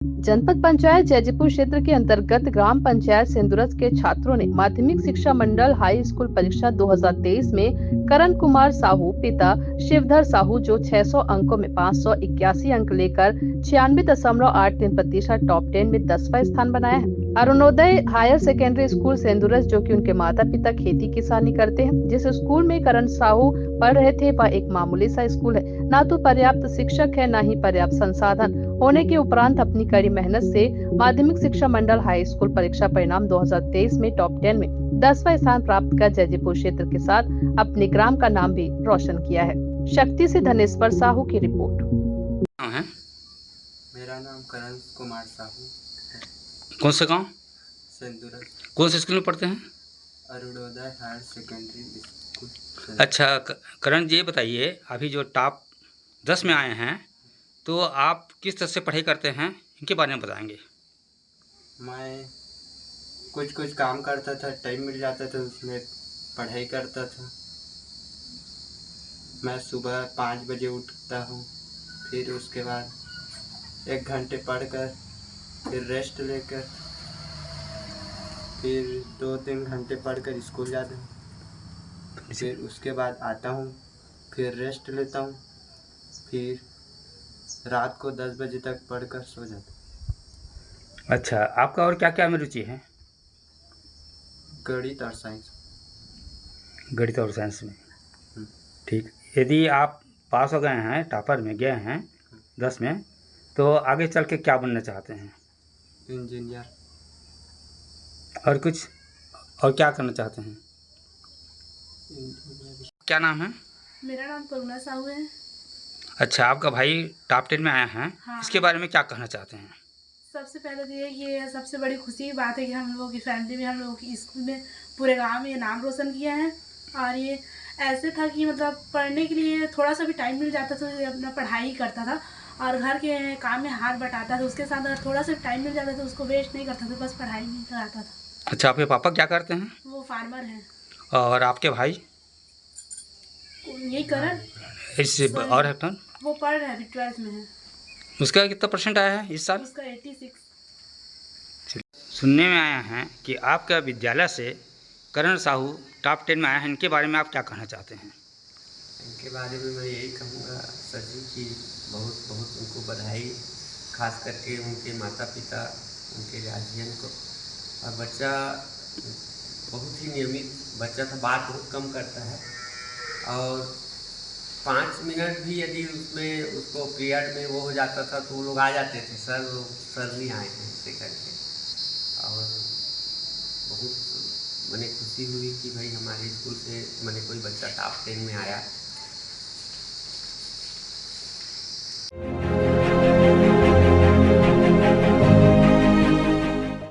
जनपद पंचायत जैजीपुर क्षेत्र के अंतर्गत ग्राम पंचायत सिंदुरज के छात्रों ने माध्यमिक शिक्षा मंडल हाई स्कूल परीक्षा 2023 में करण कुमार साहू पिता शिवधर साहू जो 600 अंकों में 581 अंक लेकर 96.83% टॉप 10 में 10वां स्थान बनाया है। अरुणोदय हायर सेकेंडरी स्कूल सिंदुरज जो कि उनके माता पिता खेती किसानी करते हैं, जिस स्कूल में करण साहू पढ़ रहे थे वह एक मामूली सा स्कूल है। न तो पर्याप्त शिक्षक है, न ही पर्याप्त संसाधन होने के उपरांत अपनी कड़ी मेहनत से माध्यमिक शिक्षा मंडल हाई स्कूल परीक्षा परिणाम 2023 में टॉप 10 में 10वां स्थान प्राप्त कर जैजीपुर क्षेत्र के साथ अपने ग्राम का नाम भी रोशन किया है। शक्ति से धनेश्वर साहू की रिपोर्ट। है मेरा नाम करण कुमार साहू है। कौन से गांव? सिंदुरज। कौन से स्कूल में पढ़ते हैं? Arunoday higher secondary school. अच्छा करण जी, ये बताइए अभी जो टॉप 10 में आए हैं तो आप किस तरह से पढ़ाई करते हैं, इनके बारे में बताएंगे। मैं कुछ काम करता था, टाइम मिल जाता था उसमें पढ़ाई करता था। मैं सुबह 5 बजे उठता हूँ, फिर उसके बाद 1 घंटे पढ़कर फिर रेस्ट लेकर फिर 2-3 घंटे पढ़कर स्कूल जाता हूँ। फिर उसके बाद आता हूँ, फिर रेस्ट लेता हूँ, फिर रात को 10 बजे तक पढ़कर सो जाता हूँ। अच्छा, आपका और क्या क्या में रुचि है? गणित और साइंस। गणित और साइंस में। ठीक, यदि आप पास हो गए हैं, टॉपर में गए हैं 10 में, तो आगे चल के क्या बनना चाहते हैं? इंजीनियर। और कुछ और क्या करना चाहते हैं? क्या नाम है? मेरा नाम करुणा साहू है। अच्छा, आपका भाई टॉप 10 में आया है। हाँ। इसके बारे में क्या कहना चाहते हैं? सबसे पहले तो ये सबसे बड़ी खुशी की बात है कि हम लोगों की फैमिली में, हम लोगों की स्कूल में, पूरे गांव में ये नाम रोशन किया है। और ये ऐसे था कि मतलब पढ़ने के लिए थोड़ा सा भी टाइम मिल जाता था तो अपना पढ़ाई करता था और घर के काम में हाथ बटाता था। उसके साथ अगर थोड़ा सा टाइम मिल जाता था उसको वेस्ट नहीं करता था, बस पढ़ाई में कराता था। अच्छा, आपके पापा क्या करते हैं? वो फार्मर हैं। और आपके भाई? यही करण इस और है टर्न? वो पढ़ रहे हैं, अभी 12th में है। उसका कितना परसेंट आया है इस साल? उसका 86। सुनने में आया है कि आपका विद्यालय से करण साहू टॉप 10 में आए हैं, इनके बारे में आप क्या कहना चाहते हैं? इनके बारे में मैं यही कहूँगा सर जी कि बहुत बहुत उनको बधाई, खास करके उनके माता पिता, उनके गार्जियन को। और बच्चा बहुत ही नियमित बच्चा था, बात बहुत कम करता है और 5 मिनट भी यदि उसमें उसको पीरियड में वो हो जाता था तो वो लोग आ जाते थे, सर नहीं आए हैं ऐसे करके। और बहुत मैंने खुशी हुई कि भाई हमारे स्कूल से मैंने कोई बच्चा टॉप 10 में आया।